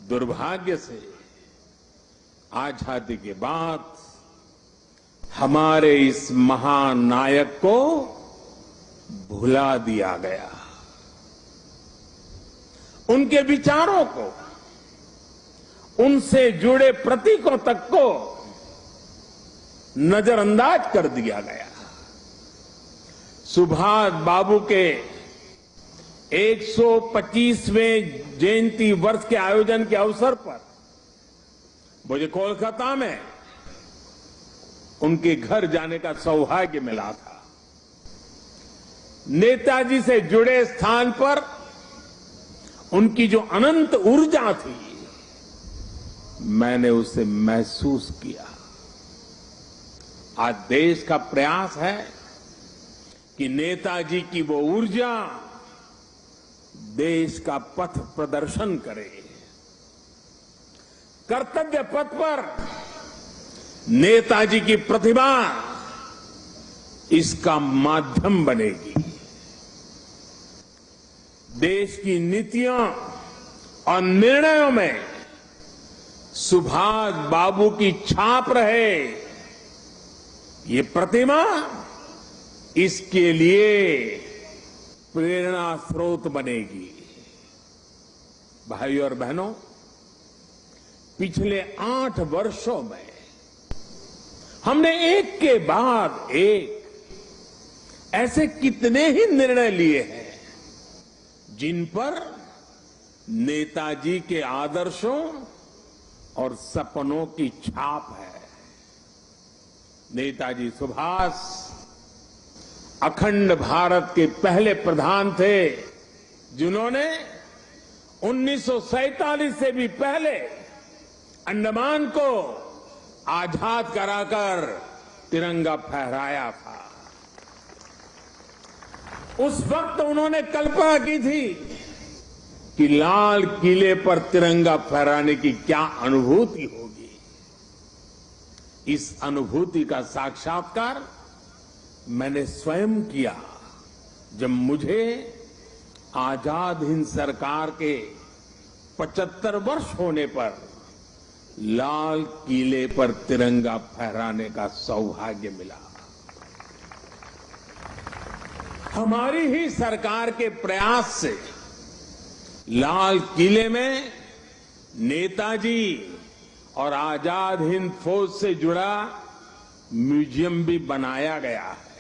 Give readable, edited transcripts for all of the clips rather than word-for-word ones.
दुर्भाग्य से आजादी के बाद हमारे इस महान नायक को भुला दिया गया। उनके विचारों को, उनसे जुड़े प्रतीकों तक को नजरअंदाज कर दिया गया। सुभाष बाबू के 125वें जयंती वर्ष के आयोजन के अवसर पर मुझे कोलकाता में उनके घर जाने का सौभाग्य मिला था। नेताजी से जुड़े स्थान पर उनकी जो अनंत ऊर्जा थी, मैंने उसे महसूस किया। आज देश का प्रयास है कि नेताजी की वो ऊर्जा देश का पथ प्रदर्शन करे। कर्तव्य पथ पर नेताजी की प्रतिभा इसका माध्यम बनेगी। देश की नीतियों और निर्णयों में सुभाष बाबू की छाप रहे, ये प्रतिमा इसके लिए प्रेरणा स्रोत बनेगी। भाइयों और बहनों, पिछले 8 वर्षों में हमने एक के बाद एक ऐसे कितने ही निर्णय लिए हैं जिन पर नेताजी के आदर्शों और सपनों की छाप है। नेताजी सुभाष अखंड भारत के पहले प्रधान थे जिन्होंने 1947 से भी पहले अंडमान को आजाद कराकर तिरंगा फहराया था। उस वक्त उन्होंने कल्पना की थी कि लाल किले पर तिरंगा फहराने की क्या अनुभूति होगी। इस अनुभूति का साक्षात्कार मैंने स्वयं किया जब मुझे आजाद हिंद सरकार के 75 वर्ष होने पर लाल किले पर तिरंगा फहराने का सौभाग्य मिला। हमारी ही सरकार के प्रयास से लाल किले में नेताजी और आजाद हिंद फौज से जुड़ा म्यूजियम भी बनाया गया है।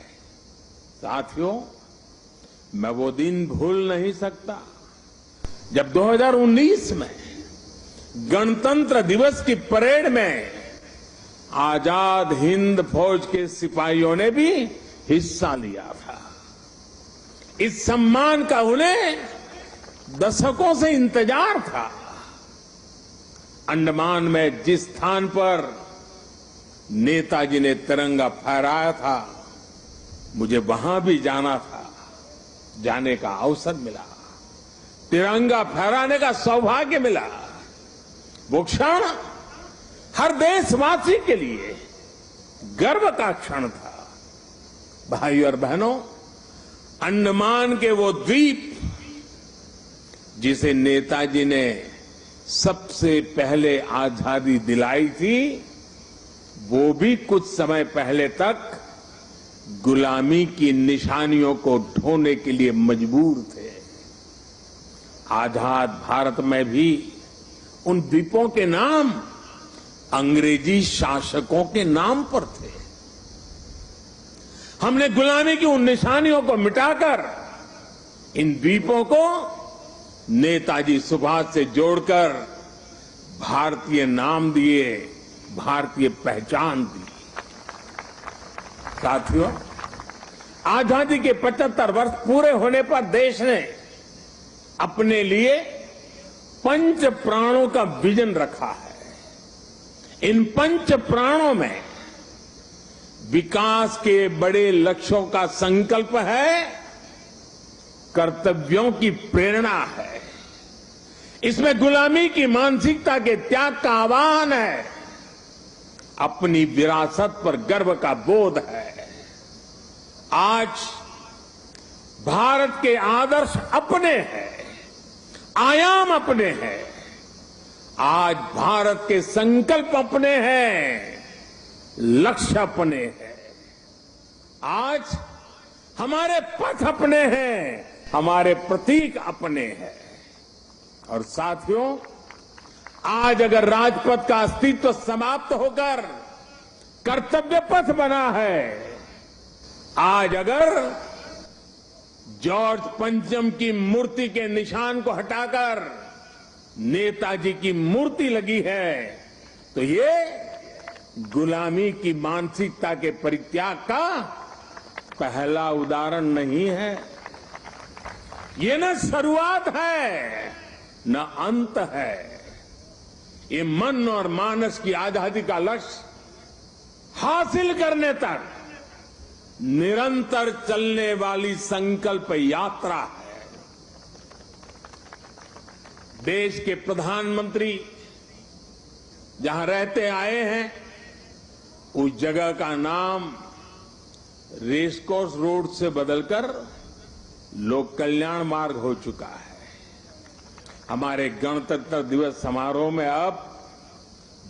साथियों, मैं वो दिन भूल नहीं सकता जब 2019 में गणतंत्र दिवस की परेड में आजाद हिंद फौज के सिपाहियों ने भी हिस्सा लिया था। इस सम्मान का उन्हें दशकों से इंतजार था। अंडमान में जिस स्थान पर नेताजी ने तिरंगा फहराया था, मुझे वहां भी जाना था, जाने का अवसर मिला, तिरंगा फहराने का सौभाग्य मिला। वो क्षण हर देशवासी के लिए गर्व का क्षण था। भाई और बहनों, अंडमान के वो द्वीप जिसे नेताजी ने सबसे पहले आजादी दिलाई थी, वो भी कुछ समय पहले तक गुलामी की निशानियों को ढोने के लिए मजबूर थे। आजाद भारत में भी उन द्वीपों के नाम अंग्रेजी शासकों के नाम पर थे। हमने गुलामी की उन निशानियों को मिटाकर इन द्वीपों को नेताजी सुभाष से जोड़कर भारतीय नाम दिए, भारतीय पहचान दी। साथियों, आजादी के 75 वर्ष पूरे होने पर देश ने अपने लिए 5 प्राणों का विजन रखा है। इन 5 प्राणों में विकास के बड़े लक्ष्यों का संकल्प है, कर्तव्यों की प्रेरणा है। इसमें गुलामी की मानसिकता के त्याग का आह्वान है, अपनी विरासत पर गर्व का बोध है। आज भारत के आदर्श अपने हैं, आयाम अपने हैं आज भारत के संकल्प अपने हैं, लक्ष्य अपने हैं। आज हमारे पथ अपने हैं, हमारे प्रतीक अपने हैं। और साथियों, आज अगर राजपथ का अस्तित्व समाप्त होकर कर्तव्य पथ बना है, आज अगर जॉर्ज पंचम की मूर्ति के निशान को हटाकर नेताजी की मूर्ति लगी है, तो ये गुलामी की मानसिकता के परित्याग का पहला उदाहरण नहीं है। ये न शुरुआत है न अंत है। ये मन और मानस की आजादी का लक्ष्य हासिल करने तक निरंतर चलने वाली संकल्प यात्रा है। देश के प्रधानमंत्री जहां रहते आए हैं, उस जगह का नाम रेसकोर्स रोड से बदलकर लोक कल्याण मार्ग हो चुका है। हमारे गणतंत्र दिवस समारोह में अब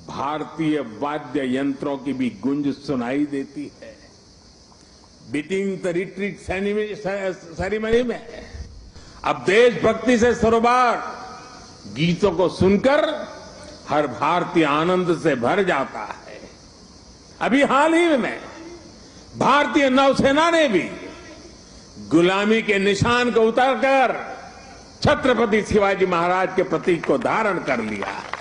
भारतीय वाद्य यंत्रों की भी गूंज सुनाई देती है। बीटिंग द रिट्रीट सेरेमनी में अब देशभक्ति से सरोबार गीतों को सुनकर हर भारतीय आनंद से भर जाता है। अभी हाल ही में भारतीय नौसेना ने भी गुलामी के निशान को उतारकर छत्रपति शिवाजी महाराज के प्रतीक को धारण कर लिया है।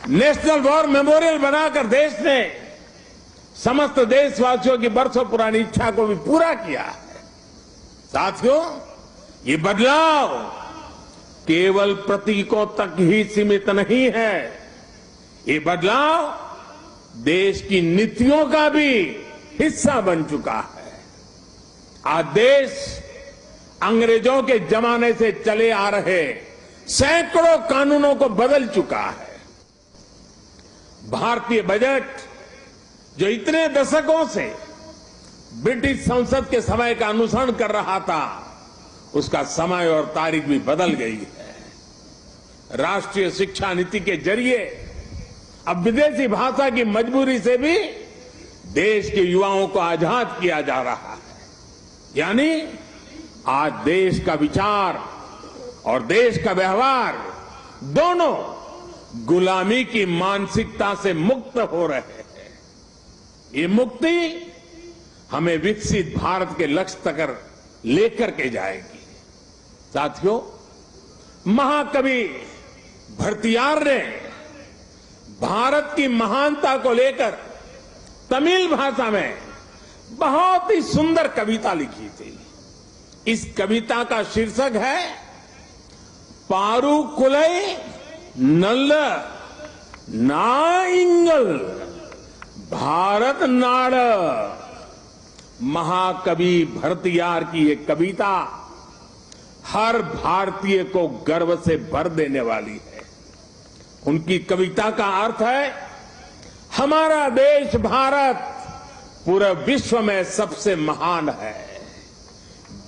नेशनल वॉर मेमोरियल बनाकर देश ने समस्त देशवासियों की बरसों पुरानी इच्छा को भी पूरा किया है। साथियों, ये बदलाव केवल प्रतीकों तक ही सीमित नहीं है। ये बदलाव देश की नीतियों का भी हिस्सा बन चुका है। आज देश अंग्रेजों के जमाने से चले आ रहे सैकड़ों कानूनों को बदल चुका है। भारतीय बजट जो इतने दशकों से ब्रिटिश संसद के समय का अनुसरण कर रहा था, उसका समय और तारीख भी बदल गई है। राष्ट्रीय शिक्षा नीति के जरिए अब विदेशी भाषा की मजबूरी से भी देश के युवाओं को आजाद किया जा रहा है। यानी आज देश का विचार और देश का व्यवहार दोनों गुलामी की मानसिकता से मुक्त हो रहे हैं। ये मुक्ति हमें विकसित भारत के लक्ष्य तक लेकर के जाएगी। साथियों, महाकवि भरतियार ने भारत की महानता को लेकर तमिल भाषा में बहुत ही सुंदर कविता लिखी थी। इस कविता का शीर्षक है पारुकुलई नल्ल नाइंगल भारत नाड़। महाकवि भरतियार की ये कविता हर भारतीय को गर्व से भर देने वाली है। उनकी कविता का अर्थ है, हमारा देश भारत पूरे विश्व में सबसे महान है।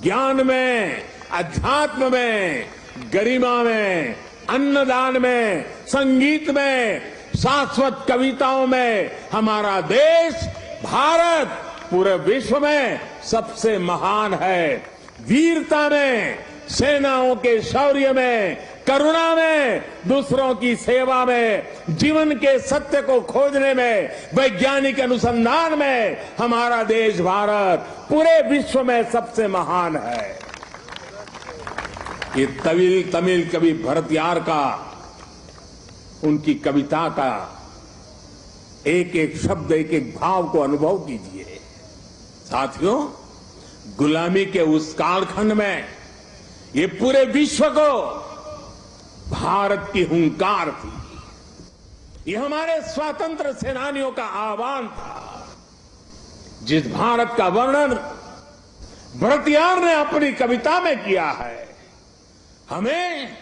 ज्ञान में, अध्यात्म में, गरिमा में, अन्नदान में, संगीत में, शाश्वत कविताओं में हमारा देश भारत पूरे विश्व में सबसे महान है। वीरता में, सेनाओं के शौर्य में, करुणा में, दूसरों की सेवा में, जीवन के सत्य को खोजने में, वैज्ञानिक अनुसंधान में हमारा देश भारत पूरे विश्व में सबसे महान है। ये तमिल कवि भरतियार का, उनकी कविता का एक एक शब्द, एक एक भाव को अनुभव कीजिए। साथियों, गुलामी के उस कालखंड में ये पूरे विश्व को भारत की हुंकार थी। ये हमारे स्वतंत्र सेनानियों का आह्वान था। जिस भारत का वर्णन भरतियार ने अपनी कविता में किया है, हमें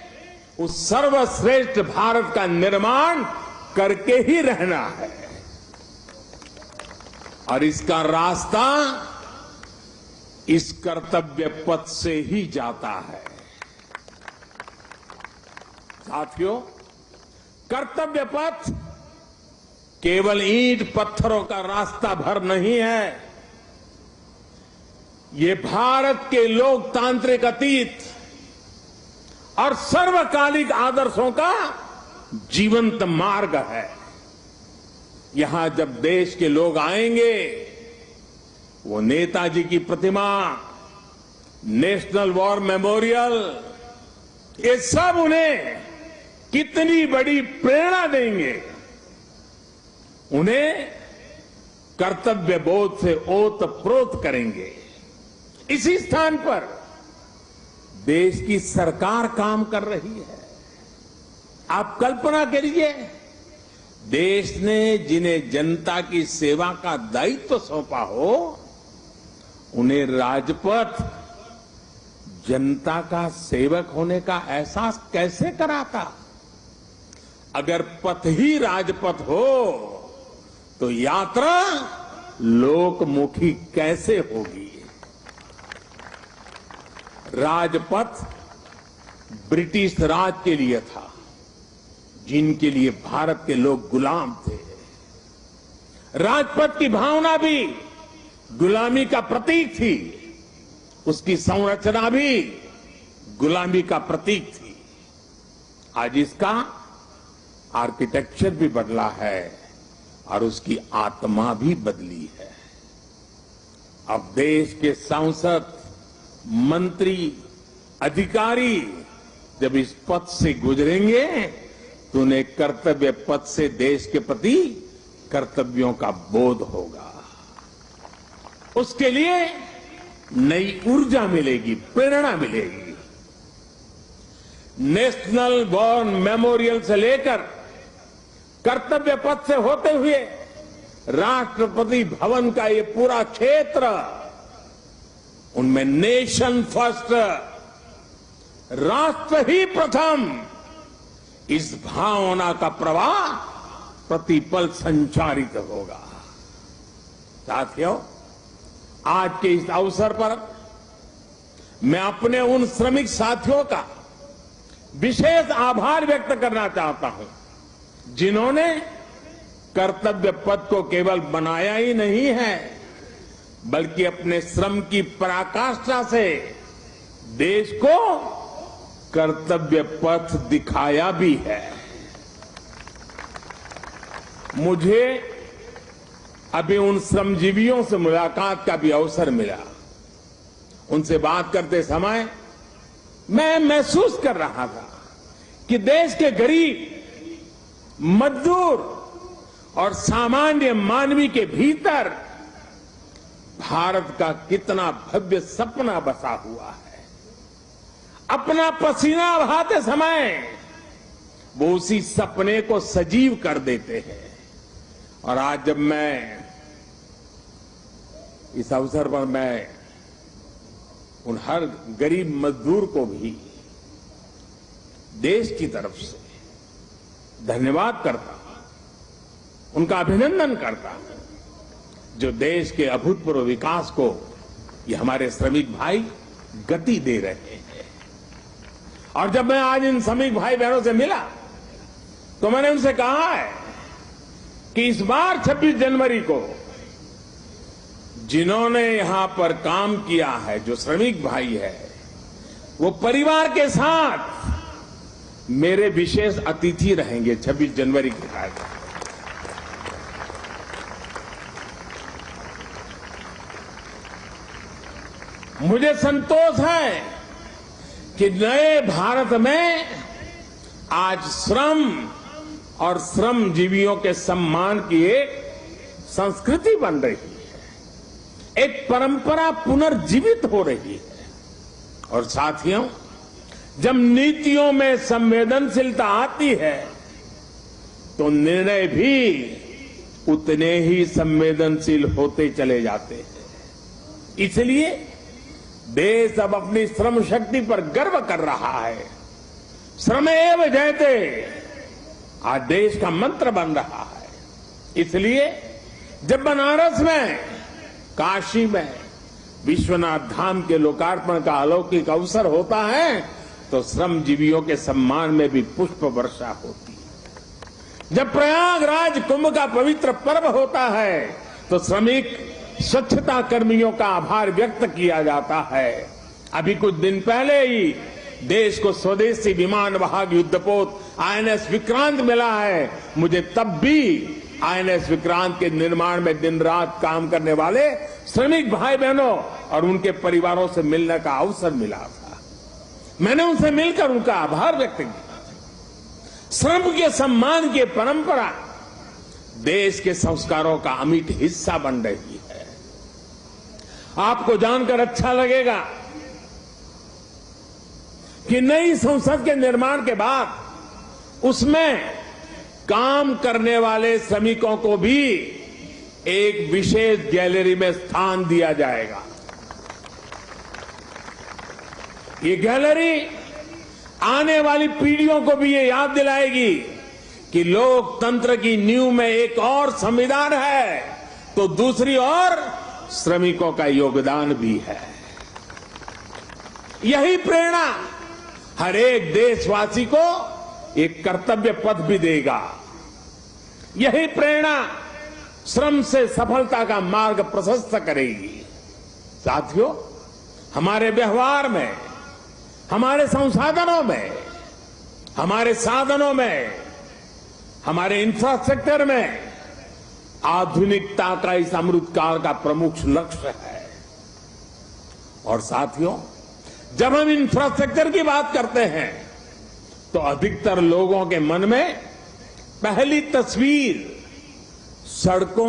उस सर्वश्रेष्ठ भारत का निर्माण करके ही रहना है। और इसका रास्ता इस कर्तव्य पथ से ही जाता है। साथियों, कर्तव्य पथ केवल ईंट पत्थरों का रास्ता भर नहीं है। ये भारत के लोकतांत्रिक अतीत और सर्वकालिक आदर्शों का जीवंत मार्ग है। यहां जब देश के लोग आएंगे, वो नेताजी की प्रतिमा, नेशनल वॉर मेमोरियल, ये सब उन्हें कितनी बड़ी प्रेरणा देंगे। उन्हें कर्तव्य बोध से ओतप्रोत करेंगे। इसी स्थान पर देश की सरकार काम कर रही है। आप कल्पना करिए, देश ने जिन्हें जनता की सेवा का दायित्व सौंपा हो, उन्हें राजपथ जनता का सेवक होने का एहसास कैसे कराता। अगर पथ ही राजपथ हो तो यात्रा लोकमुखी कैसे होगी। राजपथ ब्रिटिश राज के लिए था, जिनके लिए भारत के लोग गुलाम थे। राजपथ की भावना भी गुलामी का प्रतीक थी, उसकी संरचना भी गुलामी का प्रतीक थी। आज इसका आर्किटेक्चर भी बदला है और उसकी आत्मा भी बदली है। अब देश के सांसद, मंत्री, अधिकारी जब इस पथ से गुजरेंगे तो उन्हें कर्तव्य पथ से देश के प्रति कर्तव्यों का बोध होगा। उसके लिए नई ऊर्जा मिलेगी, प्रेरणा मिलेगी। नेशनल वॉर मेमोरियल से लेकर कर्तव्य पथ से होते हुए राष्ट्रपति भवन का ये पूरा क्षेत्र, उनमें नेशन फर्स्ट, राष्ट्र ही प्रथम, इस भावना का प्रवाह प्रतिपल संचारित होगा। साथियों, आज के इस अवसर पर मैं अपने उन श्रमिक साथियों का विशेष आभार व्यक्त करना चाहता हूं, जिन्होंने कर्तव्य पथ को केवल बनाया ही नहीं है, बल्कि अपने श्रम की पराकाष्ठा से देश को कर्तव्य पथ दिखाया भी है। मुझे अभी उन श्रमजीवियों से मुलाकात का भी अवसर मिला। उनसे बात करते समय मैं महसूस कर रहा था कि देश के गरीब, मजदूर और सामान्य मानवी के भीतर भारत का कितना भव्य सपना बसा हुआ है। अपना पसीना बहाते समय वो उसी सपने को सजीव कर देते हैं। और आज जब मैं इस अवसर पर मैं उन हर गरीब मजदूर को भी देश की तरफ से धन्यवाद करता हूं, उनका अभिनंदन करता हूं, जो देश के अभूतपूर्व विकास को ये हमारे श्रमिक भाई गति दे रहे हैं। और जब मैं आज इन श्रमिक भाई बहनों से मिला तो मैंने उनसे कहा है कि इस बार 26 जनवरी को जिन्होंने यहां पर काम किया है, जो श्रमिक भाई है, वो परिवार के साथ मेरे विशेष अतिथि रहेंगे 26 जनवरी के कार्यक्रम। मुझे संतोष है कि नए भारत में आज श्रम और श्रमजीवियों के सम्मान की एक संस्कृति बन रही है, एक परंपरा पुनर्जीवित हो रही है। और साथियों, जब नीतियों में संवेदनशीलता आती है तो निर्णय भी उतने ही संवेदनशील होते चले जाते हैं। इसलिए देश अब अपनी श्रम शक्ति पर गर्व कर रहा है। श्रमेव जयते आज देश का मंत्र बन रहा है। इसलिए जब बनारस में, काशी में विश्वनाथ धाम के लोकार्पण का अलौकिक अवसर होता है तो श्रमजीवियों के सम्मान में भी पुष्प वर्षा होती है। जब प्रयागराज कुंभ का पवित्र पर्व होता है तो श्रमिक स्वच्छता कर्मियों का आभार व्यक्त किया जाता है। अभी कुछ दिन पहले ही देश को स्वदेशी विमान वाहक युद्धपोत आईएनएस विक्रांत मिला है। मुझे तब भी आईएनएस विक्रांत के निर्माण में दिन रात काम करने वाले श्रमिक भाई बहनों और उनके परिवारों से मिलने का अवसर मिला था। मैंने उनसे मिलकर उनका आभार व्यक्त किया। श्रम के सम्मान की परंपरा देश के संस्कारों का अमिट हिस्सा बन रही है। आपको जानकर अच्छा लगेगा कि नई संसद के निर्माण के बाद उसमें काम करने वाले श्रमिकों को भी एक विशेष गैलरी में स्थान दिया जाएगा। ये गैलरी आने वाली पीढ़ियों को भी ये याद दिलाएगी कि लोकतंत्र की नींव में एक और संविधान है तो दूसरी ओर श्रमिकों का योगदान भी है। यही प्रेरणा हर एक देशवासी को एक कर्तव्य पथ भी देगा। यही प्रेरणा श्रम से सफलता का मार्ग प्रशस्त करेगी। साथियों, हमारे व्यवहार में, हमारे संसाधनों में, हमारे साधनों में, हमारे इंफ्रास्ट्रक्चर में आधुनिकता का इस अमृतकाल का प्रमुख लक्ष्य है। और साथियों, जब हम इंफ्रास्ट्रक्चर की बात करते हैं तो अधिकतर लोगों के मन में पहली तस्वीर सड़कों